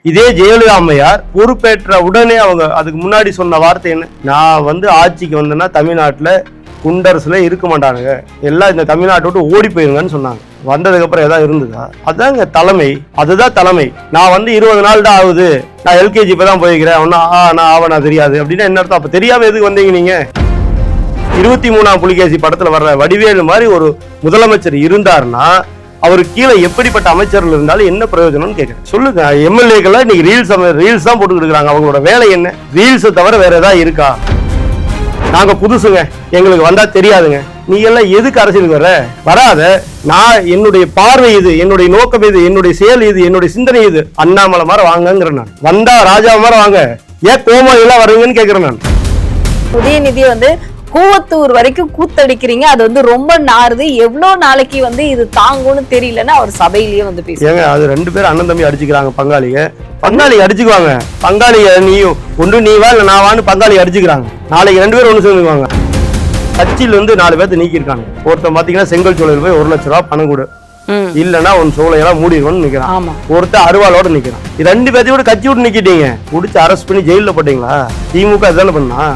இதே ஜெயலலிதா அம்மையார் பொறுப்பேற்ற உடனே அவங்க அதுக்கு முன்னாடி சொன்ன வார்த்தை என்ன, நான் ஆட்சிக்கு வந்தேன்னா தமிழ்நாட்டுல குண்டரசுல இருக்க மாட்டானுங்க, எல்லாம் இந்த தமிழ்நாட்டை விட்டு ஓடி போயிருங்கன்னு சொன்னாங்க. வந்ததுக்கு அப்புறம் ஏதாவது இருந்ததா? அதாங்க தலைமை, அதுதான் தலைமை. நான் 20 நாள் தான் ஆகுது, நான் எல்கேஜி இப்பதான் போய்க்கிறேன், நான் ஆவனா தெரியாது அப்படின்னா என்ன அர்த்தம்? அப்ப தெரியாம எதுக்கு வந்தீங்க நீங்க? 23ஆம் புலிகேசி படத்துல வர்ற வடிவேலு மாதிரி ஒரு முதலமைச்சர் இருந்தாருன்னா அவருக்கு கீழே எப்படிப்பட்ட அமைச்சர்கள் இருந்தாலும் என்ன பிரயோஜனம்னு கேட்கிறேன். சொல்லுங்க. எம்எல்ஏக்கெல்லாம் இன்னைக்கு ரீல்ஸ் தான் போட்டுக்கிட்டு இருக்காங்க. அவங்களோட வேலை என்ன? ரீல்ஸை தவிர வேற ஏதாவது இருக்கா? நாங்க புதுசுங்க, எங்களுக்கு வந்தா தெரியாதுங்க. நீ எல்லாம் எதுக்கு அரசியலுக்கு வராத. நான் என்னுடைய பார்வை இது, என்னுடைய நோக்கம் இது, என்னுடைய செயல் இது, என்னுடைய சிந்தனை இது. அண்ணாமலை மாதிரி வாங்கங்கிறேன் நான். வந்தா ராஜா மாதிரி வாங்க, ஏன் கோமாளி எல்லாம் வருவீங்கன்னு கேட்கிறேன் நான். உதயநிதி கூவத்தூர் வரைக்கும் கூத்தடிக்கிறீங்க, அது ரொம்ப நாறுது. எவ்வளவு நாளைக்கு இது தாங்கும்னு தெரியலன்னா அவர் சபையிலேயே பேசுறாங்க. அது 2 பேரும் அண்ணன் தம்பி அடிச்சுக்கிறாங்க. பங்காளி அடிச்சுக்குவாங்க. பங்காளிய நீயும் ஒன்று நீ வா இல்ல நான் வான்னு பங்காளி அடிச்சுக்கிறாங்க. நாளைக்கு 2 பேரும் ஒண்ணு சேர்ந்துக்குவாங்க. கட்சியில 4 பேர்த்து நீக்கிருக்காங்க. ஒருத்தன் பாத்தீங்கன்னா செங்கல் சோலையில் போய் 1 லட்ச ரூபாய் பணம் கொடு, இல்லன்னா உன் சோலையெல்லாம் மூடிடுவோம்னு நிக்கிறான். ஒருத்தர் அருவாளோட நிக்கிறான். 2 பேர்த்தையோட கட்சி விட்டு நிக்கிட்டீங்க, முடிச்சு அரெஸ்ட் பண்ணி ஜெயில போட்டீங்களா? திமுக அதுதானே பண்ணா?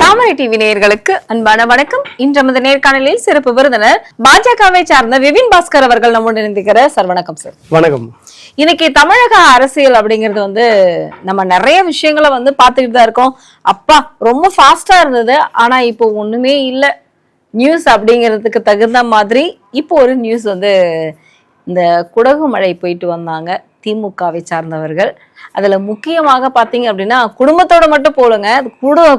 தாமரை டிவி நேயர்களுக்கு அன்பான வணக்கம். இன்று நமது நேர்காணலில் சிறப்பு விருந்தினர் பாஜகவை சார்ந்த விபின் பாஸ்கர் அவர்கள் நம்முடன் இணைந்திருக்கிறார். சார் வணக்கம். சார் வணக்கம். இன்னைக்கு தமிழக அரசியல் அப்படிங்கிறது நம்ம நிறைய விஷயங்களை பார்த்துக்கிட்டு தான் இருக்கோம். அப்பா ரொம்ப ஃபாஸ்டா இருந்தது, ஆனா இப்போ ஒண்ணுமே இல்லை. நியூஸ் அப்படிங்கிறதுக்கு தகுந்த மாதிரி இப்போ ஒரு நியூஸ் இந்த குடகு மழை போயிட்டு வந்தாங்க திமுகவை சார்ந்தவர்கள். அதுல முக்கியமாக பாத்தீங்க அப்படின்னா குடும்பத்தோட மட்டும் போலங்க,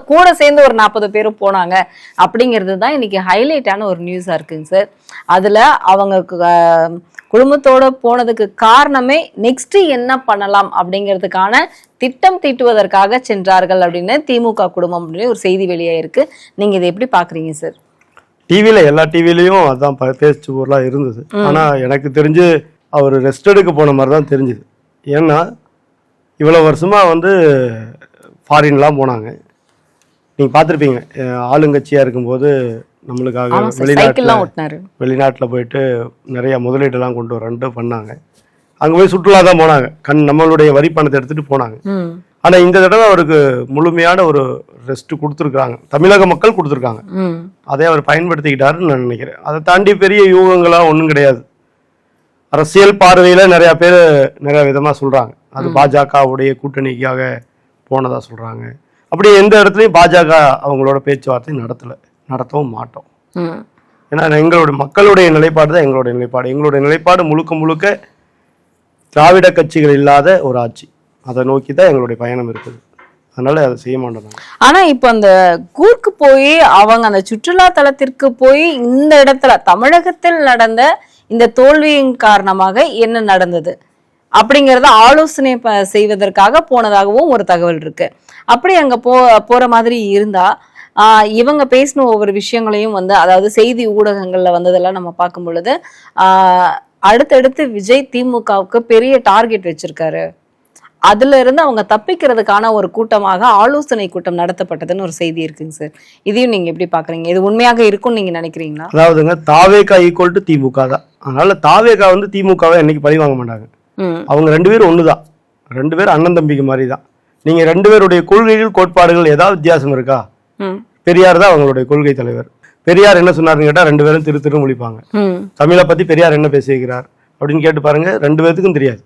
கூட சேர்ந்து ஒரு 40 பேரும் போனாங்க அப்படிங்கிறது தான் இன்னைக்கு ஹைலைட்டான ஒரு நியூஸா இருக்குங்க சார். அதுல அவங்க குடும்பத்தோட போனதுக்கு காரணமே நெக்ஸ்ட் என்ன பண்ணலாம் அப்படிங்கிறதுக்கான திட்டம் தீட்டுவதற்காக சென்றார்கள் அப்படின்னு திமுக குடும்பம் அப்படின்னு ஒரு செய்தி வெளியாயிருக்கு. நீங்க இதை எப்படி பாக்குறீங்க சார்? டிவியில எல்லா டிவிலையும் அதான் பேச்சு பொருளா இருந்தது. ஆனா எனக்கு தெரிஞ்சு அவர் ரெஸ்ட் எடுக்க போன மாதிரி தான் தெரிஞ்சுது. ஏன்னா இவ்வளோ வருஷமா ஃபாரின்லாம் போனாங்க. நீங்கள் பார்த்துருப்பீங்க, ஆளுங்கட்சியாக இருக்கும்போது நம்மளுக்காக வெளிநாட்டில் போயிட்டு நிறைய முதலீடுலாம் கொண்டு வரன்ட்டு பண்ணாங்க. அங்கே போய் சுற்றுலா தான் போனாங்க, நம்மளுடைய வரி பணத்தை எடுத்துகிட்டு போனாங்க. ஆனால் இந்த தடவை அவருக்கு முழுமையான ஒரு ரெஸ்ட் கொடுத்துருக்காங்க, தமிழக மக்கள் கொடுத்துருக்காங்க. அதை அவர் பயன்படுத்திக்கிட்டாருன்னு நான் நினைக்கிறேன். அதை தாண்டி பெரிய யூகங்களாக ஒன்றும் கிடையாது. அரசியல் பார்வையில நிறைய பேர் நிறைய விதமா சொல்றாங்க, அது பாஜகவுடைய கூட்டணிக்காக போனதா சொல்றாங்க. அப்படி எந்த இடத்துலையும் பாஜக அவங்களோட பேச்சுவார்த்தை நடத்தவும் மாட்டோம். ஏன்னா எங்களுடைய மக்களுடைய நிலைப்பாடு தான் எங்களுடைய நிலைப்பாடு. எங்களுடைய நிலைப்பாடு முழுக்க திராவிட கட்சிகள் இல்லாத ஒரு ஆட்சி, அதை நோக்கி தான் எங்களுடைய பயணம் இருக்குது. அதனால அதை செய்ய மாட்டோம். ஆனா இப்ப அந்த கூர்க்கு போய் அவங்க அந்த சுற்றுலா தலத்திற்கு போய் இந்த இடத்துல தமிழகத்தில் நடந்த இந்த தோல்வியின் காரணமாக என்ன நடந்தது அப்படிங்கறத ஆலோசனை செய்வதற்காக போனதாகவும் ஒரு தகவல் இருக்கு. அப்படி அங்க போற மாதிரி இருந்தா இவங்க பேசின ஒவ்வொரு விஷயங்களையும் அதாவது செய்தி ஊடகங்கள்ல வந்ததெல்லாம் நம்ம பார்க்கும் பொழுது அடுத்தடுத்து விஜய் திமுகவுக்கு பெரிய டார்கெட் வச்சிருக்காரு, அதுல இருந்து அவங்க தப்பிக்கிறதுக்கான ஒரு கூட்டமாக ஆலோசனை கூட்டம் நடத்தப்பட்டதுன்னு ஒரு செய்தி இருக்குங்க சார். இதையும் நீங்க எப்படி பாக்குறீங்க? இது உண்மையாக இருக்கும்னு நீங்க நினைக்கிறீங்களா? அதாவதுங்க, தாவேகா ஈக்குவல் டு திமுக தான். அதனால தாவேகா திமுகவை என்னைக்கு பழி வாங்க மாட்டாங்க. அவங்க 2 பேரும் ஒண்ணுதான், 2 பேரும் அண்ணன் தம்பிக்கு மாதிரி தான். நீங்க 2 பேருடைய கொள்கைகள் கோட்பாடுகள் ஏதாவது வித்தியாசம் இருக்கா? பெரியார் தான் அவங்களுடைய கொள்கை தலைவர். பெரியார் என்ன சொன்னாருன்னு கேட்டா 2 பேரும் திரு முழிப்பாங்க. தமிழை பத்தி பெரியார் என்ன பேசியிருக்கிறார் அப்படின்னு கேட்டு பாருங்க, 2 பேருக்கும் தெரியாது.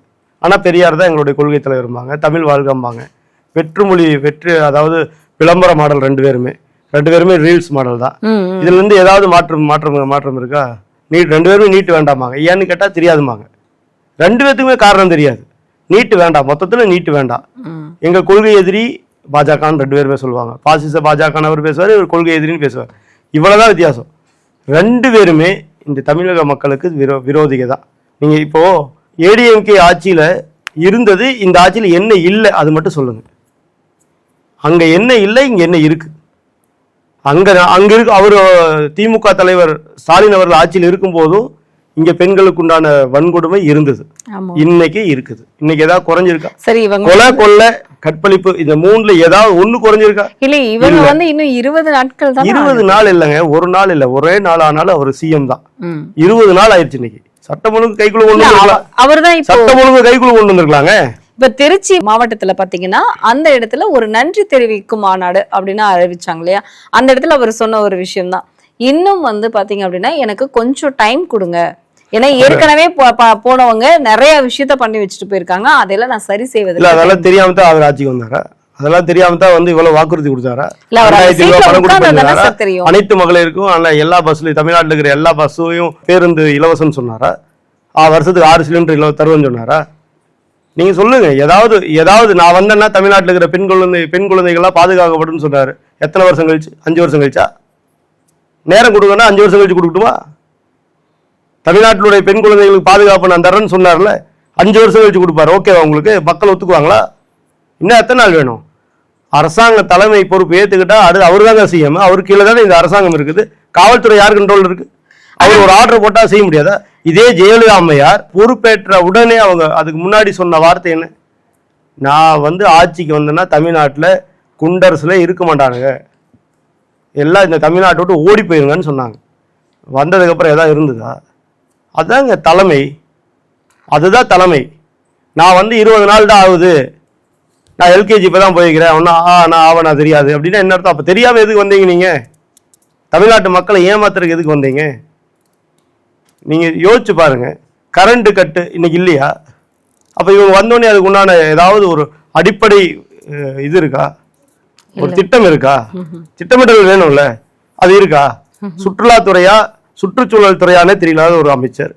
ஆனா பெரியார் தான் எங்களுடைய கொள்கை தலைவரும்பாங்க, தமிழ் வாழ்க்கம்பாங்க. அதாவது விளம்பர மாடல் 2 பேருமே ரீல்ஸ் மாடல் தான். இதுல இருந்து ஏதாவது மாற்றம் இருக்கா? 2 பேருமே நீட்டு வேண்டாமாங்க. ஏன்னு கேட்டா தெரியாதுமாங்க. 2 பேருக்குமே காரணம் தெரியாது. நீட்டு வேண்டாம், மொத்தத்துல நீட்டு வேண்டாம், எங்க கொள்கை எதிரி பாஜகன்னு 2 பேருமே சொல்லுவாங்க. பாசிச பாஜக அவர் பேசுவார், இவர் கொள்கை எதிரின்னு பேசுவார். இவ்வளவுதான் வித்தியாசம். 2 பேருமே இந்த தமிழக மக்களுக்கு விரோதிக தான். நீங்க இப்போ ஏடிஎம்கே ஆட்சியில இருந்தது, இந்த ஆட்சியில என்ன இல்லை அது மட்டும் சொல்லுங்க. அங்க என்ன இல்லை, இங்க என்ன இருக்கு? அங்க இருக்கு. அவர் திமுக தலைவர் ஸ்டாலின் அவர்கள் ஆட்சியில் இருக்கும் போதும் இங்க பெண்களுக்கு உண்டான வன்கொடுமை இருந்தது, இன்னைக்கு இருக்குது. இன்னைக்கு ஏதாவது குறைஞ்சிருக்கா? சரி, இவங்க கொலை கொள்ளை கற்பழிப்பு இந்த மூணுல ஏதாவது ஒண்ணு குறைஞ்சிருக்கா? இல்ல, இவங்க வந்து இன்னும் 20 நாட்கள் தான். 20 நாள் இல்லைங்க, ஒரு நாள் இல்ல, ஒரே நாள் ஆனாலும் அவர் சிஎம் தான். 20 நாள் ஆயிடுச்சு. இன்னைக்கு சட்டம் ஒழுங்கு கைக்குள்ள கொண்டு வந்துருக்கலாம். அவர்தான் சட்டம் ஒழுங்கு கைக்குள்ள கொண்டு வந்திருக்கலாங்க. இப்ப திருச்சி மாவட்டத்துல பாத்தீங்கன்னா அந்த இடத்துல ஒரு நன்றி தெரிவிக்கும் மாநாடு அப்படின்னு அறிவிச்சாங்க இல்லையா? அந்த இடத்துல அவர் சொன்ன ஒரு விஷயம் தான், இன்னும் வந்து பாத்தீங்க அப்படின்னா எனக்கு கொஞ்சம் டைம் கொடுங்க, ஏன்னா ஏற்கனவே போனவங்க நிறைய விஷயத்த பண்ணி வச்சுட்டு போயிருக்காங்க, அதெல்லாம் நான் சரி செய்வது. அதெல்லாம் தெரியாம தான் அவர் ஆட்சிக்கு வந்தாரா? அதெல்லாம் தெரியாம தான் வந்து இவ்வளவு வாக்குறுதி கொடுத்தாரா? அனைத்து மகளிருக்கும் எல்லா பஸ்லயும் தமிழ்நாட்டில் இருக்கிற எல்லா பஸ்ஸையும் பேருந்து இலவசம் சொன்னாரா? வருஷத்துக்கு 6 சிலிண்டர் தருவேன்னு சொன்னாரா? நீங்க சொல்லுங்க. ஏதாவது நான் வந்தேன்னா தமிழ்நாட்டில் இருக்கிற பெண் குழந்தைகள்லாம் பாதுகாக்கப்படும் சொன்னாரு. எத்தனை வருஷம் கழிச்சு? 5 வருஷம் கழிச்சா? நேரம் கொடுக்கணும்னா 5 வருஷம் கழிச்சு கொடுக்கட்டுமா? தமிழ்நாட்டினுடைய பெண் குழந்தைகளுக்கு பாதுகாப்பு நான் தரேன்னு சொன்னார்ல, 5 வருஷம் கழிச்சு கொடுப்பாரு. ஓகேவா உங்களுக்கு? மக்கள் ஒத்துக்குவாங்களா? இன்னும் எத்தனை நாள் வேணும்? அரசாங்க தலைமை பொறுப்பு ஏத்துக்கிட்டா அடுத்து அவரு தாங்க சிஎம். அவருக்கு கீழே தானே இந்த அரசாங்கம் இருக்குது. காவல்துறை யார் கண்ட்ரோல் இருக்கு? அவர் ஒரு ஆர்டர் போட்டா செய்ய முடியாதா? இதே ஜெயலலிதா அம்மையார் பொறுப்பேற்ற உடனே அவங்க அதுக்கு முன்னாடி சொன்ன வார்த்தை என்ன? நான் வந்து ஆட்சிக்கு வந்தேன்னா தமிழ்நாட்டில் குண்டரசுல இருக்க மாட்டானுங்க, எல்லாம் இந்த தமிழ்நாட்டை விட்டு ஓடி போயிருங்கன்னு சொன்னாங்க. வந்ததுக்கு அப்புறம் ஏதாவது இருந்ததா? அதாங்க தலைமை, அதுதான் தலைமை. நான் வந்து 20 நாள் தான் ஆகுது, நான் எல்கேஜி இப்போ தான் போய்க்கிறேன், ஒன்றும் நான் ஆவணா தெரியாது அப்படின்னா என்ன அர்த்தம்? அப்போ தெரியாமல் எதுக்கு வந்தீங்க நீங்கள்? தமிழ்நாட்டு மக்களை ஏமாத்துறதுக்கு எதுக்கு வந்தீங்க? நீங்கள் யோசிச்சு பாருங்க. கரண்ட் கட்டு இன்னைக்கு இல்லையா? அப்போ இவங்க வந்தோடனே அதுக்கு உண்டான ஏதாவது ஒரு அடிப்படை இது இருக்கா? ஒரு திட்டம் இருக்கா? திட்டமிடல் வேணும்ல, அது இருக்கா? சுற்றுலாத்துறையா சுற்றுச்சூழல் துறையானே தெரியலாத ஒரு அமைச்சர்,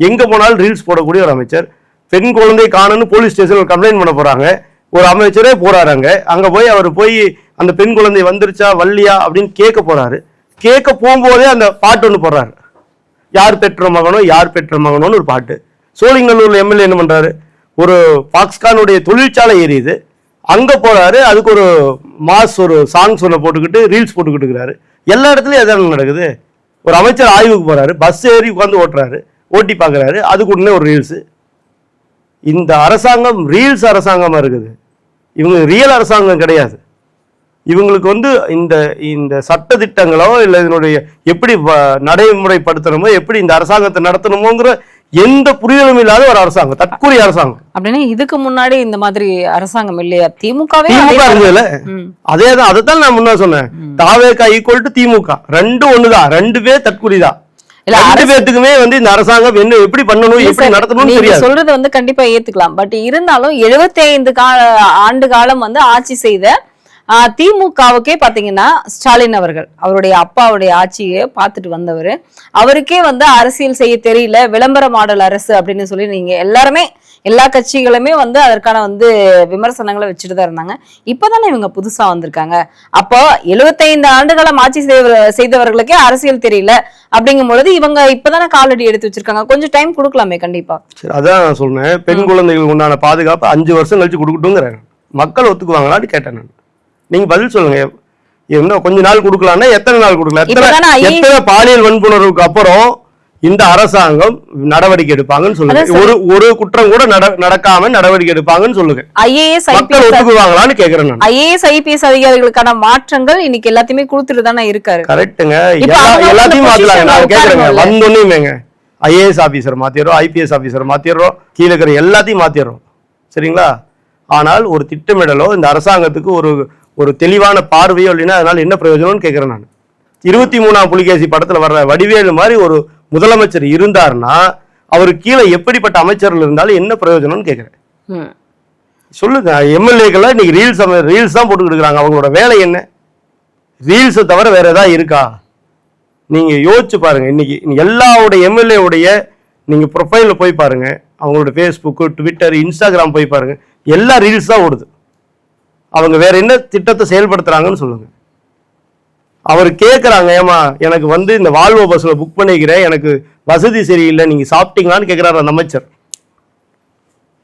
எங்க போனாலும் ரீல்ஸ் போடக்கூடிய ஒரு அமைச்சர், பெண் குழந்தை காணுன்னு போலீஸ் ஸ்டேஷன்ல கம்ப்ளைண்ட் பண்ண போறாங்க, ஒரு அமைச்சரே போறாங்க. அங்க போய் அவர் போய் அந்த பெண் குழந்தை வந்துருச்சா வரலையா அப்படின்னு கேட்க போறாரு. கேட்க போகும்போதே அந்த பாட்டு ஒன்று போடுறாரு, யார் பெற்ற மகனோ யார் பெற்ற மகனோன்னு ஒரு பாட்டு. சோழிங்கநல்லூர்ல எம்எல்ஏ என்ன பண்றாரு? ஒரு பாக்ஸ்கானுடைய தொழிற்சாலை எரியுது, அங்க போறாரு, அதுக்கு ஒரு ஒரு சாங்ஸ் ஒன்று போட்டுக்கிட்டு ரீல்ஸ் போட்டுக்கிட்டு இருக்கிறாரு. எல்லா இடத்துலயும் எதாவது நடக்குது. ஒரு அமைச்சர் ஆய்வுக்கு போறாரு, பஸ் ஏறி உட்காந்து ஓட்டுறாரு, ஓட்டி பாக்குறாரு, அதுக்கு உடனே ஒரு ரீல்ஸ். இந்த அரசாங்கம் ரீல்ஸ் அரசாங்கமா இருக்குது. இவங்க ரியல் அரசாங்கம் கிடையாது. இவங்களுக்கு வந்து இந்த சட்ட திட்டங்களோ இல்லை இதனுடைய எப்படி நடைமுறைப்படுத்தணுமோ, எப்படி இந்த அரசாங்கத்தை நடத்தணுமோங்கிற எந்த புரிதலும் இல்லாத ஒரு அரசாங்கம், தற்கூரி அரசாங்கம். அப்படின்னா இதுக்கு முன்னாடி இந்த மாதிரி அரசாங்கம் இல்லையா? திமுக இருந்ததுல அதேதான், அதைத்தான் நான் முன்ன சொன்னேன். தாவேகா ஈக்குவல் டு திமுக, ரெண்டும் ஒண்ணுதான், 2 பேர் தற்கூரி தான். ரெண்டு பேத்துக்குமே வந்து இந்த அரசாங்கம் என்ன எப்படி பண்ணணும் எப்படி நடத்தணும்னு தெரியாது. சொல்றது வந்து கண்டிப்பா ஏத்துக்கலாம். பட் இருந்தாலும் 75 ஆண்டு காலம் வந்து ஆட்சி செய்த திமுகவுக்கே பாத்தீங்கன்னா ஸ்டாலின் அவர்கள் அவருடைய அப்பாவுடைய ஆட்சியை பார்த்துட்டு வந்தவர், அவருக்கே வந்து அரசியல் செய்ய தெரியல, விளம்பர மாடல் அரசு அப்படின்னு சொல்லி நீங்க எல்லாருமே எல்லா கட்சிகளுமே வந்து அதற்கான வந்து விமர்சனங்களை வச்சுட்டு தான் இருந்தாங்க. இப்பதானே இவங்க புதுசா வந்திருக்காங்க. அப்போ 75 ஆண்டுகாலம் ஆட்சி செய்தவர்களுக்கே அரசியல் தெரியல அப்படிங்கும் பொழுது இவங்க இப்பதானே காலடி எடுத்து வச்சிருக்காங்க, கொஞ்சம் டைம் கொடுக்கலாமே. கண்டிப்பா அதான் நான் சொன்னேன், பெண் குழந்தைகள் உண்டான பாதுகாப்பு 5 வருஷம் கழிச்சு கொடுக்கட்டுங்கிறேன். மக்கள் ஒத்துக்குவாங்களான்னு கேட்டேன் நான். நீங்க பதில் சொல்லுங்க. இன்னும் கொஞ்ச நாள் கொடுக்கலாம்னா எத்தனை நாள் கொடுக்கலாம்? எத்தனை பாலியல் வன்புணர்வுக்கு அப்புறம் இந்த அரசாங்கம் நடவடிக்கை எடுப்பாங்கன்னு சொல்லுங்க. ஒரு குற்றம் கூட நடக்காம நடவடிக்கை எடுப்பாங்கன்னு சொல்லுங்க. மக்கள் ஒத்துக்குவாங்களான்னு கேக்குறேன் நான். ஐஏஎஸ் ஐபிஎஸ் அதிகாரிகளுக்கான மாற்றங்கள் இன்னைக்கு எல்லாத்தையுமே கொடுத்துட்டு தானே இருக்காரு. கரெக்டுங்க, எல்லாத்தையும் மாத்தலாங்க. நான் கேக்குறேங்க, வந்தோன்னேங்க ஐஏஎஸ் ஆபீசர் மாத்திடுறோம், ஐபிஎஸ் ஆபீசர் மாத்திடுறோம், கீழே இருக்கிற எல்லாத்தையும் மாத்திடுறோம், சரிங்களா? ஆனால் ஒரு திட்டமிடலோ இந்த அரசாங்கத்துக்கு ஒரு தெளிவான பார்வையோ இல்லைன்னா அதனால என்ன பிரயோஜனம்னு கேட்கிறேன் நான். 23ஆம் புலிகேசி படத்துல வர்ற வடிவேலு மாதிரி ஒரு முதலமைச்சர் இருந்தாருன்னா அவருக்கு கீழே எப்படிப்பட்ட அமைச்சர்கள் இருந்தாலும் என்ன பிரயோஜனம்னு கேட்கிறேன். சொல்லுங்க. எம்எல்ஏக்கெல்லாம் இன்னைக்கு ரீல்ஸ் தான் போட்டுக்கிட்டு இருக்காங்க. அவங்களோட வேலை என்ன? ரீல்ஸை தவிர வேற ஏதாவது இருக்கா? நீங்க யோசிச்சு பாருங்க. இன்னைக்கு எல்லாவுடைய எம்எல்ஏவுடைய நீங்க ப்ரொஃபைல்ல போய் பாருங்க, அவங்களோட ஃபேஸ்புக், ட்விட்டர், இன்ஸ்டாகிராம் போய் பாருங்க, எல்லா ரீல்ஸ் தான் ஓடுது. அவங்க வேற என்ன திட்டத்தை செயல்படுத்துறாங்கன்னு சொல்லுங்க. அவர் கேட்கறாங்க, ஏமா எனக்கு வந்து இந்த வால்வோ பஸ்ல புக் பண்ணிக்கிறேன், எனக்கு வசதி சரியில்லை, நீங்க சாப்பிட்டீங்களான்னு கேட்கிறாரு அந்த அமைச்சர்.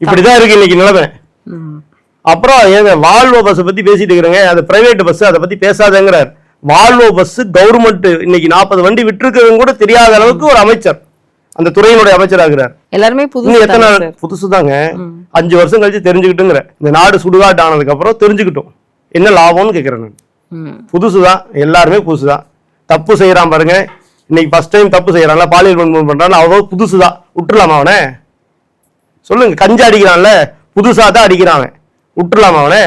இப்படிதான் இருக்கு இன்னைக்கு நிலைமை. அப்புறம் ஏங்க வால்வோ பஸ் பத்தி பேசிட்டு இருக்கிறேங்க, அது பிரைவேட் பஸ், அதை பத்தி பேசாதேங்கிறார். வால்வோ பஸ் கவர்மெண்ட் இன்னைக்கு 40 வண்டி விட்டுருக்குதுன்னு கூட தெரியாத அளவுக்கு ஒரு அமைச்சர். அந்த துறையினுடைய அமைச்சராகிறார். எல்லாருமே இன்னும் எத்தனை நாள் புதுசு தாங்க. 5 வருஷம் கழிச்சு தெரிஞ்சுக்கிட்டுங்கிற இந்த நாடு சுடுகாட்டு ஆனதுக்கு அப்புறம் தெரிஞ்சுக்கிட்டோம் என்ன லாபம்னு கேட்கிறேன் நான். புதுசுதான், எல்லாருமே புதுசுதான். தப்பு செய்யறான் பாருங்க, இன்னைக்கு ஃபர்ஸ்ட் டைம் தப்பு செய்யறான்ல, பாலியல் வன்முறை பண்றான், அவன் புதுசுதான், விட்டுலாமா அவனை? சொல்லுங்க. கஞ்சா அடிக்கிறான்ல, புதுசா தான் அடிக்கிறான், விட்டுலாமா அவனை?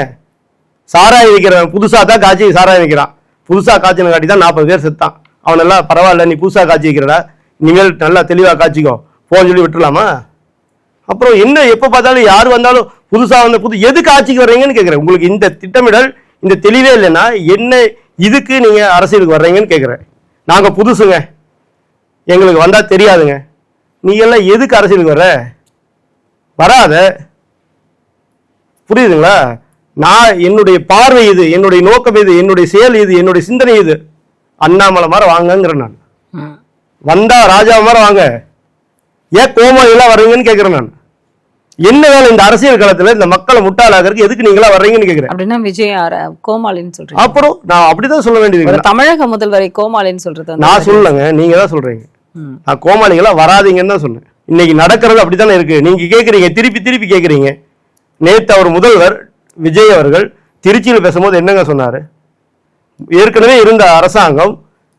சாராயம் விற்கிறவன் புதுசா தான் காய்ச்சி சாராயம் விற்கிறான், புதுசா காய்ச்சின காட்டி தான் 40 பேர் செத்தான். அவனெல்லாம் பரவாயில்ல, நீ புதுசா காய்ச்சி வைக்கிறடா, இனிமேல் நல்லா தெளிவா காய்ச்சிக்கோ போன்னு சொல்லி விட்டுலாமா? அப்புறம் என்ன எப்ப பார்த்தாலும் யார் வந்தாலும் புதுசா வந்த எதுக்கு ஆட்சிக்கு வர்றீங்கன்னு கேட்கிறேன். உங்களுக்கு இந்த திட்டமிடல், இந்த தெளிவே இல்லைன்னா என்ன இதுக்கு நீங்க அரசியலுக்கு வர்றீங்கன்னு கேட்கிறேன். நாங்க புதுசுங்க, எங்களுக்கு வந்தா தெரியாதுங்க, நீ எல்லாம் எதுக்கு அரசியலுக்கு வர்ற? வராத. புரியுதுங்களா? நான் என்னுடைய பார்வை இது, என்னுடைய நோக்கம் இது, என்னுடைய செயல் இது, என்னுடைய சிந்தனை இது. அண்ணாமலை மாதிரி வாங்கங்கிறேன் நான். வந்தா ராஜா மாதிரி வாங்க, ஏன் கோமாளி எல்லாம் வர்றீங்கன்னு கேட்கிறேன் நான். என்ன வேலை இந்த அரசியல் களத்துல இந்த மக்களை முட்டாளாகிறதுக்கு எதுக்கு நீங்களா வர்றீங்கன்னு கேட்கிறேன். அப்படின்னா விஜய் கோமாளின்னு சொல்றீங்க? அப்புறம் நான் அப்படிதான் சொல்ல வேண்டியது. தமிழக முதல்வரை கோமாளின்னு சொல்றது நான் சொல்லலங்க, நீங்க தான் சொல்றீங்க. நான் கோமாளிகளா வராதீங்கன்னு தான் சொன்னேன். இன்னைக்கு நடக்கிறது அப்படித்தானே இருக்கு. நீங்க கேட்கறீங்க, திருப்பி திருப்பி கேட்கறீங்க. நேற்று அவர் முதல்வர் விஜய் அவர்கள் திருச்சியில் பேசும்போது என்னங்க சொன்னாரு? ஏற்கனவே இருந்த அரசாங்கம்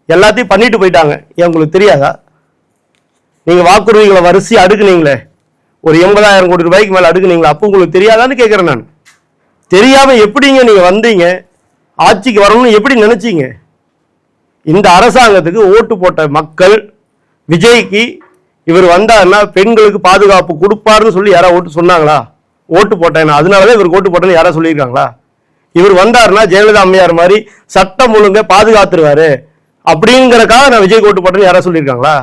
எல்லாத்தையும் பண்ணிட்டு போயிட்டாங்க, ஏன் உங்களுக்கு தெரியாதா? நீங்க வாக்குறுதிகளை வரிசை அடுக்குனீங்களே, ஒரு 80,000 கோடி ரூபாய்க்கு மேல அடுக்குனீங்களா, அப்போ உங்களுக்கு தெரியாதான்னு கேட்கிறேன் நான். தெரியாம எப்படிங்க நீங்க வந்தீங்க, ஆட்சிக்கு வரணும்னு எப்படி நினைச்சீங்க? இந்த அரசாங்கத்துக்கு ஓட்டு போட்ட மக்கள் விஜய்க்கு இவர் வந்தாருன்னா பெண்களுக்கு பாதுகாப்பு கொடுப்பாருன்னு சொல்லி யாராவது ஓட்டு சொன்னாங்களா? ஓட்டு போட்டேன் அதனாலதான் இவருக்கு ஓட்டு போட்டேன்னு யாராவது சொல்லியிருக்காங்களா? இவர் வந்தாருன்னா ஜெயலலிதா அம்மையார் மாதிரி சட்டம் ஒழுங்க பாதுகாத்துருவாரு அப்படிங்கிறக்காக நான் விஜய் ஓட்டு போட்டேன்னு யாராவது சொல்லியிருக்காங்களா?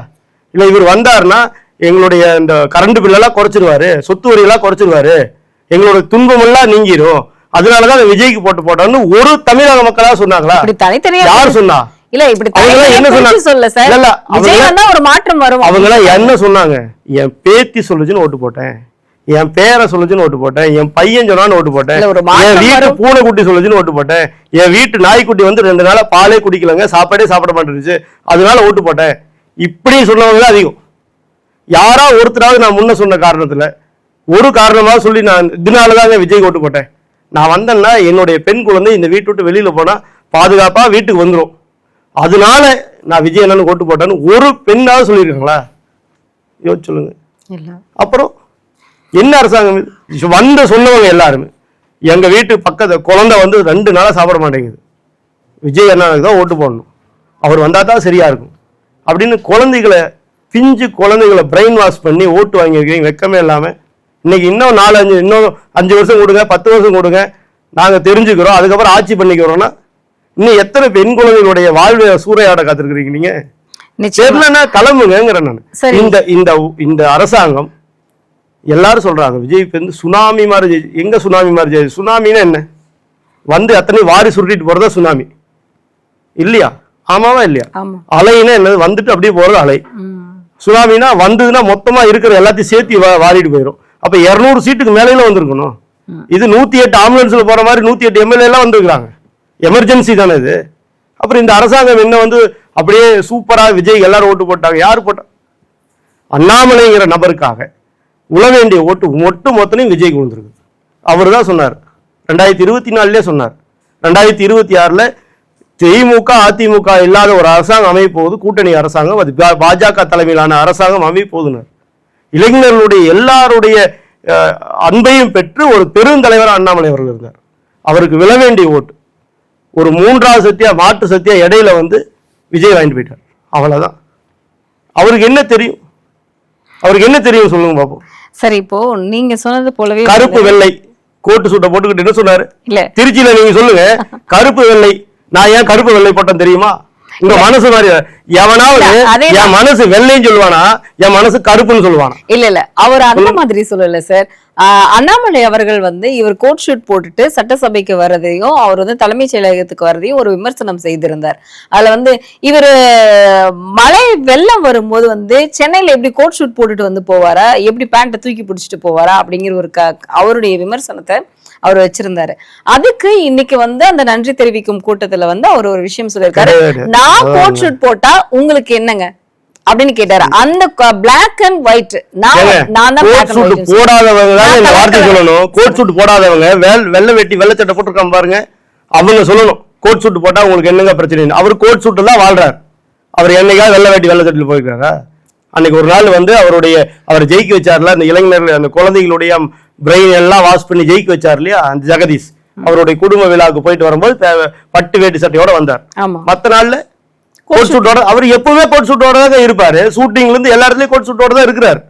இல்ல இவர் வந்தாருன்னா எங்களுடைய இந்த கரண்ட் பில்லெல்லாம் குறைச்சிருவாரு, சொத்து வரியெல்லாம் குறைச்சிருவாரு, எங்களோட துன்பம் எல்லாம் நீங்கிரும், அதனாலதான் விஜய்க்கு போட்டான்னு ஒரு தமிழக மக்களா சொன்னாங்களா? யார் சொன்னா? இல்ல இப்படி என்ன சொன்னாங்க? ஒரு மாற்றம் வரும். அவங்க எல்லாம் என்ன சொன்னாங்க? என் பேத்தி சொல்லுச்சுன்னு ஓட்டு போட்டேன், என் பேரை சொல்லுச்சுன்னு ஓட்டு போட்டேன், என் பையன் சொன்னான்னு ஓட்டு போட்டேன், என் வீட்டு பூனைக்குட்டி சொல்லுச்சுன்னு ஓட்டு போட்டேன், என் வீட்டு நாய்க்குட்டி வந்து 2 நாளா பாலே குடிக்கலங்க, சாப்பாடே சாப்பிட மாட்டேருச்சு, அதனால ஓட்டு போட்டேன். இப்படி சொன்னவங்க அதிகம். யாரா ஒருத்தராவது நான் முன்ன சொன்ன காரணத்துல ஒரு காரணமாக சொல்லி நான் இதனாலதாங்க விஜய் ஓட்டு போட்டேன், நான் வந்தேன்னா என்னுடைய பெண் குழந்தை இந்த வீட்டு விட்டு வெளியில போனா பாதுகாப்பா வீட்டுக்கு வந்துடும், அதனால நான் விஜய் என்னன்னு ஓட்டு போட்டேன்னு ஒரு பெண்ணாவது சொல்லியிருக்காங்களா? யோசிச்சு சொல்லுங்க. அப்புறம் என்ன அரசாங்கம் வந்த சொன்னவங்க எல்லாருமே, எங்க வீட்டு பக்கத்து குழந்தை வந்து 2 நாளா சாப்பிட மாட்டேங்குது, விஜய் அண்ணாவுக்கு தான் ஓட்டு போடணும், அவர் வந்தா தான் சரியா இருக்கும் அப்படின்னு குழந்தைகளை, பிஞ்சு குழந்தைகளை பிரெயின் வாஷ் பண்ணி ஓட்டு வாங்கியிருக்கீங்க வெக்கமே இல்லாம. இன்னைக்கு இன்னும் 5 வருஷம் கொடுங்க, 10 வருஷம் கொடுங்க, நாங்க தெரிஞ்சுக்கிறோம், அதுக்கப்புறம் ஆட்சி பண்ணிக்கிறோம்னா இன்னும் எத்தனை பெண் குழந்தைகளுடைய வாழ்வை சூறையாட காத்திருக்கிறீங்க நீங்க? தெரியலன்னா கிளம்புங்கிற நான். இந்த அரசாங்கம் எல்லாரும் சொல்றாங்க விஜய்க்கு வந்து சுனாமி மாதிரி. எங்க சுனாமி மாதிரி? சுனாமின்னா என்ன? வந்து அத்தனை வாரி சுருட்டிட்டு போறதா சுனாமி இல்லையா? ஆமாவா இல்லையா? அலைன்னா என்னது? வந்துட்டு அப்படியே போறது அலை. சுனாமினா வந்ததுன்னா மொத்தமா இருக்கிற எல்லாத்தையும் சேர்த்து வாரிட்டு போயிடும். அப்ப 200 சீட்டுக்கு மேல வந்திருக்கணும். இது 108 ஆம்புலன்ஸ்ல போற மாதிரி 108 எம்எல்ஏ எல்லாம் வந்திருக்காங்க. எமர்ஜென்சி தானே இது. அப்புறம் இந்த அரசாங்கம் என்ன வந்து அப்படியே சூப்பரா விஜய் எல்லாரும் ஓட்டு போட்டாங்க. யாரு போட்டா? அண்ணாமலைங்கிற நபருக்காக உழ வேண்டிய ஓட்டு மொத்தனையும் விஜய்க்கு விழுந்திருக்கு. அவர் தான் சொன்னார் 2024 சொன்னார். 2026 திமுக அதிமுக இல்லாத ஒரு அரசாங்கம் அமைய போகுது, கூட்டணி அரசாங்கம், அது பாஜக தலைமையிலான அரசாங்கம் அமைய போகுதுன்னார். இளைஞர்களுடைய எல்லாருடைய அன்பையும் பெற்று ஒரு பெருந்தலைவர் அண்ணாமலை அவர்கள் இருந்தார். அவருக்கு விழ வேண்டிய ஓட்டு ஒரு 3வது சத்தியா மாற்று சத்தியா இடையில வந்து விஜய் வாங்கிட்டு போயிட்டார். அவ்வளவுதான். அவருக்கு என்ன தெரியும்? அவருக்கு என்ன தெரியும் சொல்லுங்க பாப்போம். சரி, இப்போ நீங்க சொன்னது போலவே கருப்பு வெள்ளை கோட்டு சூட்டை போட்டுக்கிட்டு என்ன சொன்னாரு? இல்ல திருச்சியில நீங்க சொல்லுங்க, கருப்பு வெள்ளை. நான் ஏன் கருப்பு வெள்ளை போட்டேன் தெரியுமா? உங்க மனசு மாதிரி எவனாவது என் மனசு வெள்ளைன்னு சொல்லுவானா, என் மனசு கருப்புன்னு சொல்லுவானா? இல்ல அவர் அந்த மாதிரி சொல்லல சார். அண்ணாமலை அவர்கள் வந்து இவர் கோட் ஷூட் போட்டுட்டு சட்டசபைக்கு வர்றதையும் அவர் வந்து தலைமைச் செயலகத்துக்கு வர்றதையும் ஒரு விமர்சனம் செய்திருந்தார். அதுல வந்து இவர் மழை வெள்ளம் வரும்போது வந்து சென்னையில எப்படி கோட் ஷூட் போட்டுட்டு வந்து போவாரா, எப்படி பேண்ட்டை தூக்கி பிடிச்சிட்டு போவாரா அப்படிங்கிற ஒரு அவருடைய விமர்சனத்தை அவர் வச்சிருந்தாரு. அதுக்கு இன்னைக்கு வந்து அந்த நன்றி தெரிவிக்கும் கூட்டத்துல வந்து அவர் ஒரு விஷயம் சொல்லியிருக்காரு, நான் கோட் ஷூட் போட்டா உங்களுக்கு என்னங்க, அப்படின்னு கேட்டாரு. அந்த பிளாக் அண்ட் ஒயிட் நான் தான் கோட் சூட் போடாதவங்க தான் இந்த வார்த்தை சொல்லணும். கோட் சூட் போடாதவங்க வெள்ளை வெட்டி வெள்ளை சட்டை போட்டிருக்காங்க பாருங்க, அவங்க சொல்லணும் கோட் சூட் போட்டா உங்களுக்கு என்னங்க பிரச்சனை. அவர் கோட் சூட் தான் வாழ்றாரு. அவர் என்னைக்காவது வெள்ளை வெட்டி வெள்ளை சட்டில் போயிருக்காரா? அன்னைக்கு ஒரு நாள் வந்து அவர் ஜெயிக்க வச்சார்ல, அந்த இளைஞர்கள் அந்த குழந்தைகளுடைய பிரெயின் எல்லாம் வாஷ் பண்ணி ஜெயிக்க வச்சார் இல்லையா அந்த ஜெகதீஷ். அவருடைய குடும்ப விழாவுக்கு போயிட்டு வரும்போது பட்டு வேட்டி சட்டையோட வந்தார். மத்த நாள்ல கோட் சூட்டோட, அவர் எப்பவுமே கோட் சூட்டோட தான் இருப்பாரு. ஷூட்டிங்ல இருந்து எல்லா இடத்துலயும் கோட் சூட்டோட தான் இருக்கிறாரு.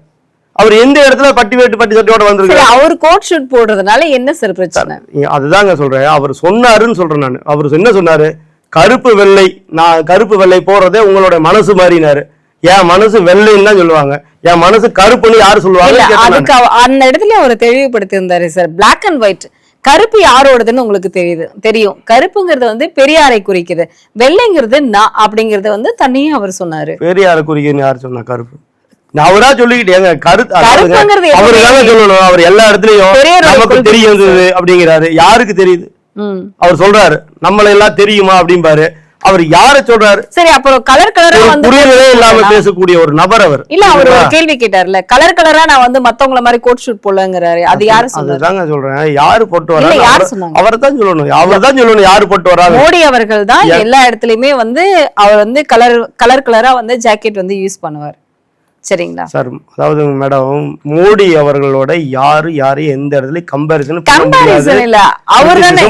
அவர் எந்த இடத்துல பட்டு சட்டையோட வந்திருக்காரு? அவர் கோட் ஷூட் போடுறதுனால என்ன சார் பிரச்சனை? அதுதாங்க சொல்றேன். அவர் சொன்னாருன்னு சொல்றேன் நான். அவர் என்ன சொன்னாரு? கருப்பு வெள்ளை, நான் கருப்பு வெள்ளை போடுறதே உங்களோட மனசு மாறினாரு. என் மனசு வெள்ளைன்னு தான் சொல்லுவாங்க, என் மனசு கருப்புன்னு யாரு சொல்லுவாங்க? அதுக்கு அந்த இடத்துல அவர் தெளிவுபடுத்தி இருந்தாரு சார். பிளாக் அண்ட் ஒயிட், கருப்பு யாரோடதுன்னு உங்களுக்கு தெரியும். கருப்புங்கிறது வந்து பெரியாரை குறிக்குது, வெள்ளைங்கிறது நான் அப்படிங்கறது வந்து தனியே அவர் சொன்னாரு. பெரியாரை குறிக்குதுன்னு யாரு சொன்னா? கருப்பு அவரா சொல்லிக்கிட்டேங்க. கருத்து அவருதாங்க சொல்லணும். அவர் எல்லா இடத்துலயும் நமக்கு தெரியும் அப்படிங்கிறாரு. யாருக்கு தெரியுது? அவர் சொல்றாரு நம்மள எல்லாம் தெரியுமா அப்படிம்பாரு. அவர் யார சொல்றாரு? சரி, அப்புறம் கலர் கலரா வந்து புரியவே இல்லாம பேசக்கூடிய ஒரு நபர் அவர். இல்ல, அவர் ஒரு கேள்வி கேட்டார்ல, கலர் கலரா நான் வந்து மத்தவங்கள மாதிரி கோட் ஷூட் போடலங்கறாரு. அது யாரு சொன்னாரு? அதுதாங்க சொல்றேன். யாரு போட்டு வராங்க? அவர் தான் சொல்லணும். அவர் தான் சொல்லணும் யாரு போட்டு வராங்க. மோடி அவர்கள் தான் எல்லா இடத்துலயுமே வந்து அவர் வந்து கலர் கலரா வந்து ஜாக்கெட் வந்து யூஸ் பண்ணுவார். சரிங்களா சார்? அதாவது மேடம், மோடி அவர்களோட யாரையும் எந்த இடத்துல கம்பேரிசன் இல்ல. அவர் தானே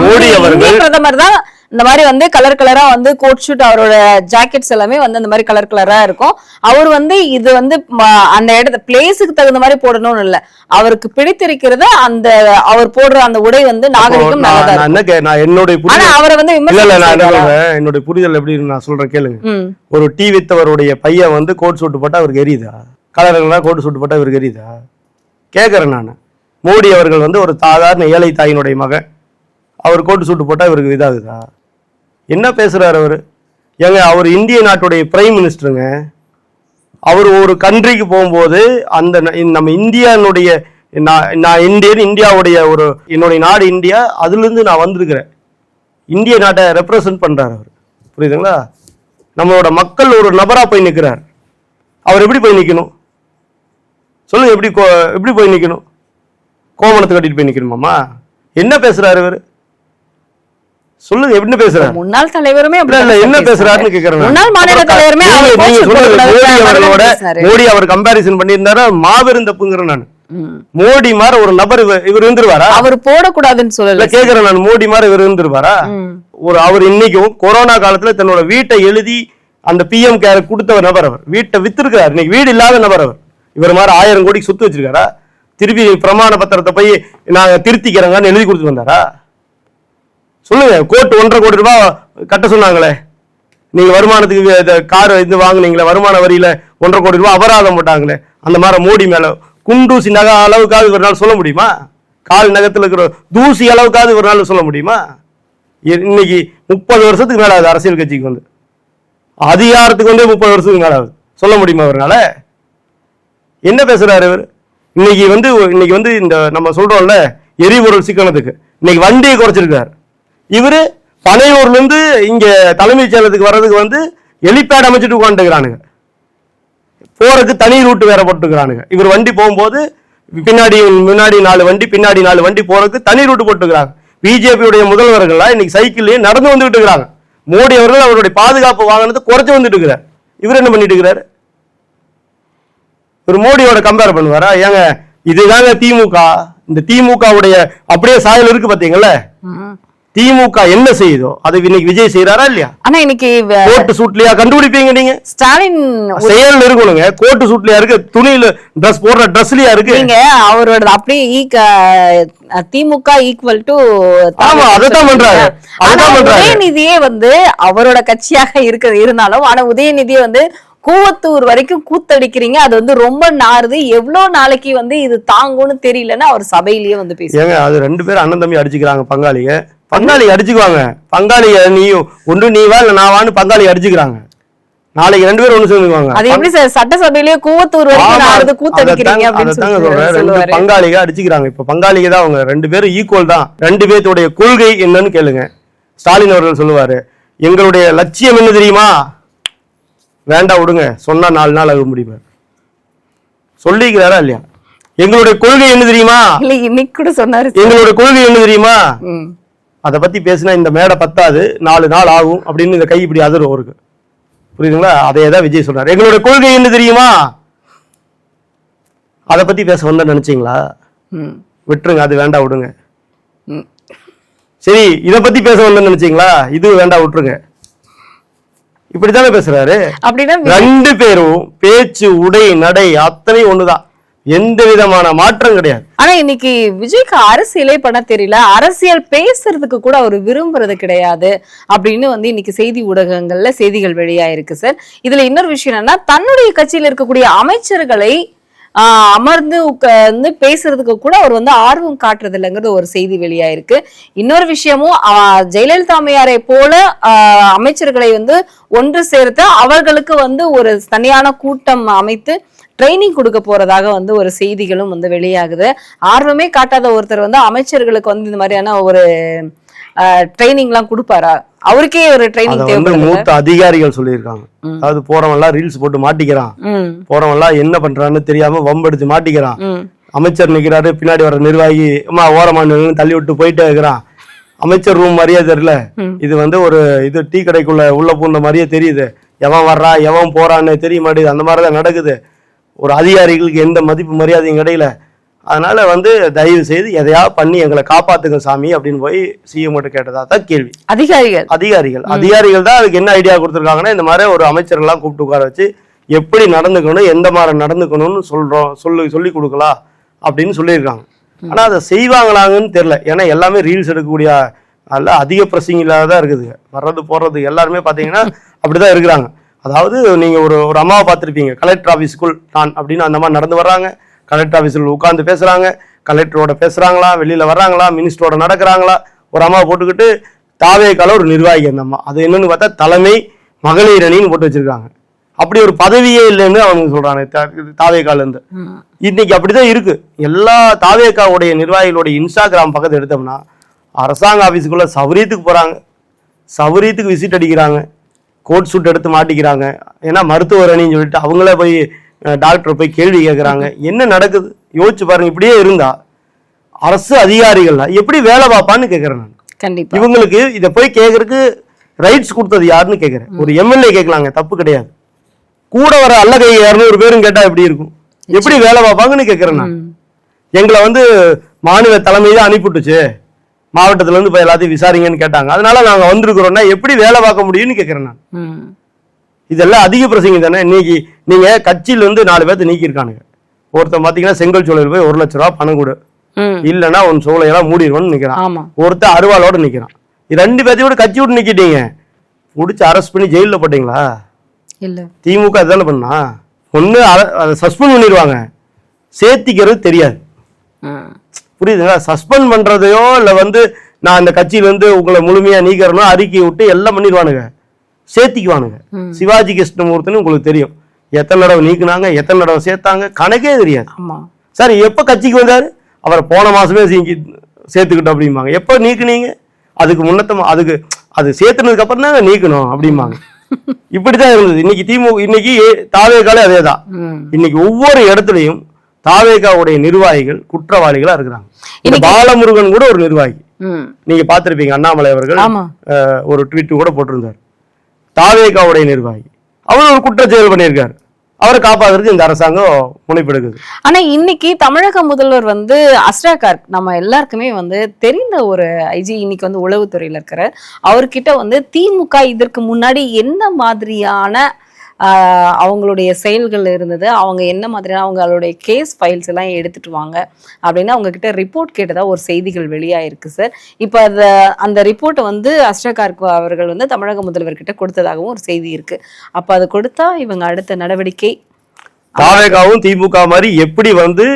மோடி அவர்கள் பிரதமர் தான் இந்த மாதிரி வந்து கலர் கலரா வந்து கோட் ஷூட், அவரோட ஜாக்கெட்ஸ் எல்லாமே வந்து அந்த மாதிரி கலர் கலரா இருக்கும். அவர் வந்து இது வந்து அந்த இடத்து பிளேஸுக்கு தகுந்த மாதிரி போடணும்னு இல்ல, அவருக்கு பிடித்திருக்கிறத அந்த அவர் போடுற அந்த உடை வந்து நாகரிகம் அவரை வந்து என்னுடைய புரிதல் எப்படி நான் சொல்றேன் கேளுங்க. ஒரு டீ வித்தவருடைய பையன் வந்து கோட் சூட் போட்டா அவருக்கு எரியுதா? கலர் கோட் சூட் போட்டா அவருக்கு எரியுதா? கேக்குறேன் நான். மோடி அவர்கள் வந்து ஒரு சாதாரண ஏழை தாயினுடைய மகன், அவர் கோட்டு சூட்டு போட்டா இவருக்கு இதாகுதா? என்ன பேசுறாரு அவரு? ஏங்க, அவர் இந்திய நாட்டுடைய பிரைம் மினிஸ்டருங்க. அவர் ஒரு கண்ட்ரிக்கு போகும்போது அந்த நம்ம இந்தியாவுடைய நான் இந்தியாவுடைய ஒரு என்னுடைய நாடு இந்தியா, அதுல இருந்து நான் வந்திருக்கிறேன். இந்திய நாட்டை ரெப்ரசன்ட் பண்றாரு அவர். புரியுதுங்களா? நம்மளோட மக்கள் ஒரு நபரா போய் நிற்கிறார். அவர் எப்படி போய் நிக்கணும் சொல்லுங்க? எப்படி போய் நிக்கணும்? கோமணத்தை கட்டிட்டு போய் நிக்கணுமாமா? என்ன பேசுறாரு இவர்? சொல்லுங்க, எப்படி பேசுறாரு? முன்னாள் தலைவருமே என்ன பேசுறாருன்னு கேக்குறேன். முன்னாள் மாநில தலைவருமே மோடி அவர் கம்பேரிசன் பண்ணியிருந்தாரா? மாபெரும் தப்புங்கிறேன் நான். மோடி மாதிரி ஒரு நபர் இவர் இருந்துருவாரா? அவர் போடக்கூடாதுன்னு சொல்லல கேக்குறேன் நான். மோடி மாதிரி இவர் இருந்துருவாரா? அவர் இன்னைக்கும் கொரோனா காலத்துல தன்னோட வீட்டை எழுதி அந்த பிஎம் கேர் கொடுத்த நபர். அவர் வீட்டை வித்திருக்கிறார். இன்னைக்கு வீடு இல்லாத நபர் அவர். இவர் மாதிரி 1000 கோடிக்கு சொத்து வச்சிருக்காரா? திருப்பி பிரமாண பத்திரத்தை போய் நாங்க திருத்திக்கிறோங்கன்னு எழுதி கொடுத்து வந்தாரா? சொல்லுங்க. கோர்ட் 1.5 கோடி ரூபாய் கட்ட சொன்னாங்களே, நீங்க வருமானத்துக்கு கார் இது வாங்குனீங்களே, வருமான வரியில 1.5 கோடி ரூபாய் அபராதம் போட்டாங்களே, அந்த மாதிரி மோடி மேல குண்டூசி நகை அளவுக்காவது ஒரு நாள் சொல்ல முடியுமா? கால் நகத்துல இருக்கிற தூசி அளவுக்காவது ஒரு நாள் சொல்ல முடியுமா? இன்னைக்கு 30 வருஷத்துக்கு மேல ஆகுது அரசியல் கட்சிக்கு வந்து, அதிகாரத்துக்கு வந்து 30 வருஷத்துக்கு மேல ஆகுது. சொல்ல முடியுமா அவர்னால? என்ன பேசுறாரு இவர்? இன்னைக்கு வந்து இந்த நம்ம சொல்றோம்ல எரிபொருள் சிக்கனத்துக்கு, இன்னைக்கு வண்டியை குறைச்சிருக்காரு. இவரு பனையூர்ல இருந்து இங்க தலைமைச் செயலகத்துக்கு வர்றதுக்கு வந்து ஹெலிபேட் அமைச்சிட்டு உட்காந்துக்கிறானுங்க. போறதுக்கு தனி ரூட் வேற போட்டுக்கிறானுங்க. இவர் வண்டி போகும்போது முன்னாடி 4 வண்டி, பின்னாடி 4 வண்டி போறதுக்கு தனி ரூட் போட்டுக்கிறாங்க. பிஜேபியுடைய முதல்வர்கள்லாம் இன்னைக்கு சைக்கிள்லயே நடந்து வந்துட்டு இருக்கிறாங்க. மோடி அவர்கள் அவருடைய பாதுகாப்பு வாகனத்தை குறைச்சு வந்துட்டு இருக்கிறார். இவர் என்ன பண்ணிட்டு இருக்கிறாரு? ஒரு மோடியோட கம்பேர் பண்ணுவாரா? ஏங்க, இதுதாங்க திமுக. இந்த திமுகவுடைய அப்படியே சாயல் இருக்கு பாத்தீங்களா? திமுக என்ன செய்யுதோ அது இன்னைக்கு விஜய் செய்யறாரா இல்லையா? ஆனா இன்னைக்கு கோட்டு சூட்லயா கண்டுபிடிப்பீங்க நீங்க? ஸ்டாலின் செயல் இருக்கணுங்க. கோட்டு சூட்லயா இருக்கு, துணியில ட்ரெஸ் போடுற ட்ரெஸ்லயா இருக்கு. நீங்க அவரோட அப்படியே திமுக ஈக்குவல் டு அதான் பண்றாரு. உதயநிதியே வந்து அவரோட கட்சியாக இருந்தாலும், ஆனா உதயநிதியை வந்து கூவத்தூர் வரைக்கும் கூத்தடிக்கிறீங்க. அது வந்து ரொம்ப நாறுது. எவ்வளவு நாளைக்கு வந்து இது தாங்கும்னு தெரியலன்னா அவர் சபையிலேயே வந்து பேசுறாங்க. அது 2 பேரும் அண்ணன் தம்பி அடிச்சுக்கிறாங்க. பங்காளி அடிச்சுக்குவாங்க. பங்காளிய நீ வா இல்ல நான் வான்னு பங்காளி அடிச்சுக்கிறாங்க. நாளைக்கு 2 பேரும் ஒண்ணு சேர்ந்துக்குவாங்க. அது எப்படி சார் சட்டசபையிலேயே கூவத்தூர் வரைக்கும் நாறுது கூத்தடிக்கிறீங்க அப்படின்னு சொல்றேன். பங்காளிக அடிச்சுக்கிறாங்க. இப்ப பங்காளிக தான் அவங்க 2 பேரும் ஈக்குவல் தான். 2 பேர்த்தோடைய கொள்கை என்னன்னு கேளுங்க. ஸ்டாலின் அவர்கள் சொல்லுவாரு, எங்களுடைய லட்சியம் என்ன தெரியுமா? வேண்டாம் விடுங்க, சொன்னா 4 நாள் ஆக முடியும் சொல்லிக்கிறாரா இல்லையா? எங்களுடைய கொள்கை என்ன தெரியுமா? இல்ல இன்னைக்கு கூட சொன்னாரு. எங்களுடைய கொள்கை என்ன தெரியுமா? அதை பத்தி பேசினா இந்த மேடை பத்தாது, 4 நாள் ஆகும் அப்படின்னு இந்த கை இப்படி அதிரும் அவருக்கு. புரியுதுங்களா? அதேதான் விஜய் சொல்றாரு. எங்களுடைய கொள்கை என்ன தெரியுமா? அதை பத்தி பேச வந்த நினைச்சீங்களா? விட்டுருங்க, அது வேண்டாம் விடுங்க. சரி, இத பத்தி பேச வந்த நினைச்சீங்களா? இது வேண்டாம் விட்டுருங்க. இப்படித்தானே பேசுறாரு. அப்படின்னா 2 பேரும் பேச்சு, உடை, நடை அத்தனை ஒண்ணுதான், எந்த விதமான மாற்றம் கிடையாது. ஆனா இன்னைக்கு விஜய்க்கு அரசியலே பண்ண தெரியல, அரசியல் பேசுறதுக்கு கூட அவர் விரும்புறது கிடையாது அப்படின்னு வந்து இன்னைக்கு செய்தி ஊடகங்கள்ல செய்திகள் வெளியாயிருக்கு சார். இதுல இன்னொரு விஷயம் என்னன்னா, தன்னுடைய கட்சியில இருக்கக்கூடிய அமைச்சர்களை அமர்ந்து உட்கார்ந்து பேசுறதுக்கு கூட அவர் வந்து ஆர்வம் காட்டுறது இல்லைங்கிறது ஒரு செய்தி வெளியாயிருக்கு. இன்னொரு விஷயமும், ஜெயலலிதா அம்மையாரை போல அமைச்சர்களை வந்து ஒன்று சேர்த்து அவர்களுக்கு வந்து ஒரு தனியான கூட்டம் அமைத்து ட்ரைனிங் கொடுக்க போறதாக வந்து ஒரு செய்திகளும் வந்து வெளியாகுது. ஆர்வமே காட்டாத ஒருத்தர் வந்து அமைச்சர்களுக்கு வந்து இந்த மாதிரியான ஒரு ட்ரைனிங் எல்லாம் கொடுப்பாரா? அவருக்கே ஒரு ட்ரைனிங் தேவைப்படுது. மூத்த அதிகாரிகள் சொல்லியிருக்காங்க. அதாவது போறவன் எல்லாம் ரீல்ஸ் போட்டு மாட்டிக்கிறான், போறவன் எல்லாம் என்ன பண்றான்னு தெரியாம வம்படிச்சு மாட்டிக்கிறான். அமைச்சர் நிக்கிறாரு, பின்னாடி வர நிர்வாகி அம்மா ஓரமான தள்ளி விட்டு போயிட்டே இருக்கிறான். அமைச்சர் ரூம் மாதிரியே தெரியல, இது வந்து ஒரு இது டீ கடைக்குள்ள உள்ள பூந்த மாதிரியே தெரியுது. எவன் வர்றா எவன் போறான்னு தெரிய மாட்டேங்குது. அந்த மாதிரிதான் நடக்குது. ஒரு அதிகாரிகளுக்கு எந்த மதிப்பு மரியாதையும் கிடையில. அதனால வந்து தயவு செய்து எதையாவது பண்ணி எங்களை காப்பாத்துங்க சாமி அப்படின்னு போய் சிஎம் கிட்ட கேட்டதா தான் கேள்வி. அதிகாரிகள் தான் அதுக்கு என்ன ஐடியா கொடுத்துருக்காங்கன்னா, இந்த மாதிரி ஒரு அமைச்சர்கள்லாம் கூப்பிட்டு உட்கார வச்சு எப்படி நடந்துக்கணும், எந்த மாதிரி நடந்துக்கணும்னு சொல்லி கொடுக்கலாம் அப்படின்னு சொல்லியிருக்காங்க. ஆனா அதை செய்வாங்களாங்கன்னு தெரியல. ஏன்னா எல்லாமே ரீல்ஸ் எடுக்கக்கூடிய அல்ல, அதிக பிரசிங் இல்லாதான் இருக்குது. வர்றது போறது எல்லாருமே பாத்தீங்கன்னா அப்படிதான் இருக்கிறாங்க. அதாவது நீங்க ஒரு அம்மாவை பார்த்துருப்பீங்க, கலெக்டர் ஆஃபீஸ்க்குள் நான் அப்படின்னு அந்த மாதிரி நடந்து வர்றாங்க. கலெக்டர் ஆஃபீஸில் உட்காந்து பேசுறாங்க, கலெக்டரோட பேசுறாங்களா, வெளியில வர்றாங்களா, மினிஸ்டரோட நடக்கிறாங்களா. ஒரு அம்மாவை போட்டுக்கிட்டு தாவேக்கால ஒரு நிர்வாகி அந்த அம்மா, அது என்னன்னு பார்த்தா தலைமை மகளிர் அணின்னு போட்டு வச்சிருக்காங்க. அப்படி ஒரு பதவியே இல்லைன்னு அவங்க சொல்றாங்க தாவேக்கால இருந்து. இன்னைக்கு அப்படிதான் இருக்கு. எல்லா தாவேக்காவுடைய நிர்வாகிகளுடைய இன்ஸ்டாகிராம் பக்கத்தை எடுத்தோம்னா அரசாங்க ஆஃபீஸுக்குள்ள சௌரியத்துக்கு போறாங்க, சௌரியத்துக்கு விசிட் அடிக்கிறாங்க, கோட் சூட் எடுத்து மாட்டிக்கிறாங்க. ஏன்னா மருத்துவர் அணின்னு சொல்லிட்டு அவங்களே போய் டாக்டர் போய் கேள்வி கேட்கறாங்க. என்ன நடக்குது யோசிச்சு பாருங்க. இப்படியே இருந்தா அரசு அதிகாரிகள் எப்படி வேலை பார்ப்பான்னு கேட்கறேன் நான். கண்டிப்பா இவங்களுக்கு இதை போய் கேட்கறதுக்கு ரைட்ஸ் கொடுத்தது யாருன்னு கேட்கறேன். ஒரு எம்எல்ஏ கேட்கலாங்க, தப்பு கிடையாது. கூட வர அல்லகை 200 பேரும் கேட்டா எப்படி இருக்கும், எப்படி வேலை பார்ப்பாங்கன்னு கேட்கறேன் நான். எங்களை வந்து மாநில தலைமையில அனுப்பிவிட்டுச்சு, மாவட்டத்துல இருந்து போய் எல்லாத்தையும் விசாரிங்கன்னு கேட்டாங்க, அதனால நாங்க வந்திருக்கிறோம்னா எப்படி வேலை பார்க்க முடியும்னு கேட்கறேன் நான். இதெல்லாம் அதிக பிரசங்க தானே. இன்னைக்கு நீங்க கட்சியில இருந்து 4 பேர்த்த நீக்கிருக்கானுங்க. ஒருத்தன் பாத்தீங்கன்னா செங்கல் சோலையில் போய் 1 லட்ச ரூபாய் பணம் கொடு, இல்லைன்னா உன் சோலையெல்லாம் மூடிடுவோம்னு நிக்கிறான். ஒருத்தன் அருவாளோட நிக்கிறான். 2 பேர்த்தையோட கட்சி விட்டு நிக்கிட்டீங்க, முடிச்சு அரெஸ்ட் பண்ணி ஜெயில போட்டீங்களா? இல்ல, திமுக தானே பண்ணா. ஒண்ணு அதை சஸ்பெண்ட் பண்ணிடுவாங்க, சேர்த்திக்கிறது தெரியாது. புரியுதுங்களா? சஸ்பெண்ட் பண்றதையோ இல்ல வந்து நான் அந்த கட்சியில இருந்து உங்களை முழுமையா நீக்கிறனோ அறிக்கை விட்டு எல்லாம் பண்ணிடுவானுங்க, சேர்த்திக்குவானுங்க. சிவாஜி கிருஷ்ணமூர்த்தின்னு உங்களுக்கு தெரியும், எத்தனை தடவை நீக்குனாங்க, எத்தனை தடவை சேர்த்தாங்க, கணக்கே தெரியாது. சார் எப்ப கட்சிக்கு வந்தாரு, அவரை போன மாசமே சேர்த்துக்கிட்டோம் அப்படிம்பாங்க. எப்ப நீக்குனீங்க, அதுக்கு முன்னத்தமா அதுக்கு அது சேர்த்துனதுக்கு அப்புறம் தான் நீக்கணும் அப்படிம்பாங்க. இப்படிதான் இருந்தது. இன்னைக்கு இன்னைக்கு தாவேக்காலே அதேதான். இன்னைக்கு ஒவ்வொரு இடத்துலயும் தாவேகாவுடைய நிர்வாகிகள் குற்றவாளிகளா இருக்கிறாங்க. பாலமுருகன் கூட ஒரு நிர்வாகி, நீங்க பாத்திருப்பீங்க, அண்ணாமலை அவர்கள் ஒரு ட்வீட் கூட போட்டிருந்தார். தாவேகாவுடைய நிர்வாகி அவர் ஒரு குற்றச்செயல் பண்ணியிருக்காரு, அவரை காப்பாத்துறதுக்கு இந்த அரசாங்கம் முனைப்பெடுக்குது. ஆனா இன்னைக்கு தமிழக முதல்வர் வந்து அஸ்ராகார் நம்ம எல்லாருக்குமே வந்து தெரிந்த ஒரு ஐஜி, இன்னைக்கு வந்து உளவுத்துறையில இருக்கிற அவர்கிட்ட வந்து திமுக இதற்கு முன்னாடி என்ன மாதிரியான அவங்களுடைய செயல்கள் இருந்தது, அவங்க என்ன மாதிரியான அவங்களுடைய கேஸ் ஃபைல்ஸ் எல்லாம் எடுத்துட்டு வாங்க அப்படின்னு அவங்க கிட்ட ரிப்போர்ட் கேட்டதா ஒரு செய்திகள் வெளியாயிருக்கு சார். இப்போ அந்த ரிப்போர்ட்டை வந்து அஸ்ராகார் அவர்கள் வந்து தமிழக முதல்வர்கிட்ட கொடுத்ததாகவும் ஒரு செய்தி இருக்கு. அப்ப அது கொடுத்தா இவங்க அடுத்த நடவடிக்கை தாவேகாவும் திமுக மாதிரி எப்படி வந்து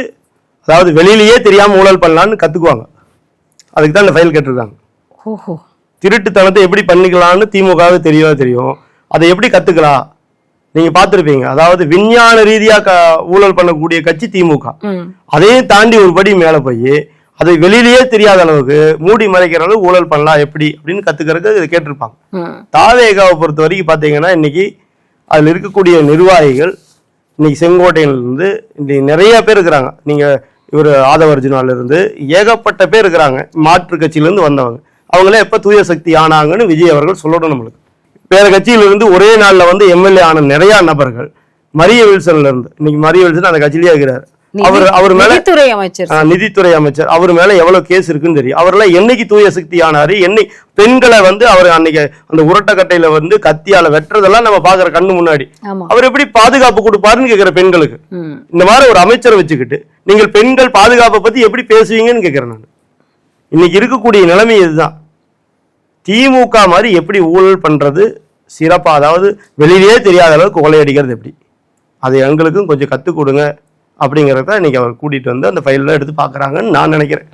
அதாவது வெளியிலேயே தெரியாம ஊழல் பண்ணலான்னு கத்துக்குவாங்க. அதுக்கு தான் இந்த ஃபைல் கேட்டிருக்காங்க. ஓஹோ, திருட்டுத்தனத்தை எப்படி பண்ணிக்கலாம்னு திமுகவுக்கு தெரியும், அதை எப்படி கத்துக்கலாம் நீங்க பாத்திருப்பீங்க. அதாவது விஞ்ஞான ரீதியா ஊழல் பண்ணக்கூடிய கட்சி திமுக. அதையும் தாண்டி ஒரு படி மேல போய் அதை வெளியிலேயே தெரியாத அளவுக்கு மூடி மறைக்கிற அளவு ஊழல் பண்ணலாம் எப்படி அப்படின்னு கத்துக்கிறதுக்கு கேட்டிருப்பாங்க. தாவேகாவை பொறுத்த வரைக்கும் பாத்தீங்கன்னா இன்னைக்கு அதில் இருக்கக்கூடிய நிர்வாகிகள் இன்னைக்கு செங்கோட்டையிலிருந்து இன்னைக்கு நிறைய பேர் இருக்கிறாங்க. நீங்கள் இவர் ஆதவர்ஜுனாலிருந்து ஏகப்பட்ட பேர் இருக்கிறாங்க. மாற்று கட்சியிலேருந்து வந்தவங்க அவங்களே எப்போ தூய சக்தி ஆனாங்கன்னு விஜய் அவர்கள் சொல்லணும். நம்மளுக்கு வேற கட்சியிலிருந்து ஒரே நாளில் வந்து எம்எல்ஏ ஆன நிறைய நபர்கள், மரிய வில்சன்ல இருந்து, இன்னைக்கு மரிய வில்சன் அந்த கட்சியிலேயே இருக்கிறார். அவர் மேல நிதித்துறை அமைச்சர், அவர் மேல எவ்வளவு கேஸ் இருக்குன்னு தெரியும். அவரெல்லாம் என்னைக்கு தூய சக்தி ஆனாரு, என்னை பெண்களை வந்து அவர் அன்னைக்கு அந்த உரட்டக்கட்டையில வந்து கத்தியால வெட்டுறதெல்லாம் நம்ம பாக்குற கண்ணு முன்னாடி. அவர் எப்படி பாதுகாப்பு கொடுப்பாருன்னு கேக்குற பெண்களுக்கு. இந்த மாதிரி ஒரு அமைச்சரை வச்சுக்கிட்டு நீங்கள் பெண்கள் பாதுகாப்பை பத்தி எப்படி பேசுவீங்கன்னு கேக்குறேன் நான். இன்னைக்கு இருக்கக்கூடிய நிலைமை இதுதான். திமுக மாதிரி எப்படி ஊழல் பண்றது சிறப்பா, அதாவது வெளியிலேயே தெரியாத அளவுக்கு கொள்ளையடிக்கிறது எப்படி, அதை எங்களுக்கும் கொஞ்சம் கத்துக் கொடுங்க அப்படிங்கிறத இன்னைக்கு அவர் கூட்டிட்டு வந்து அந்த ஃபைல்லாம் எடுத்து பாக்குறாங்கன்னு நான் நினைக்கிறேன்.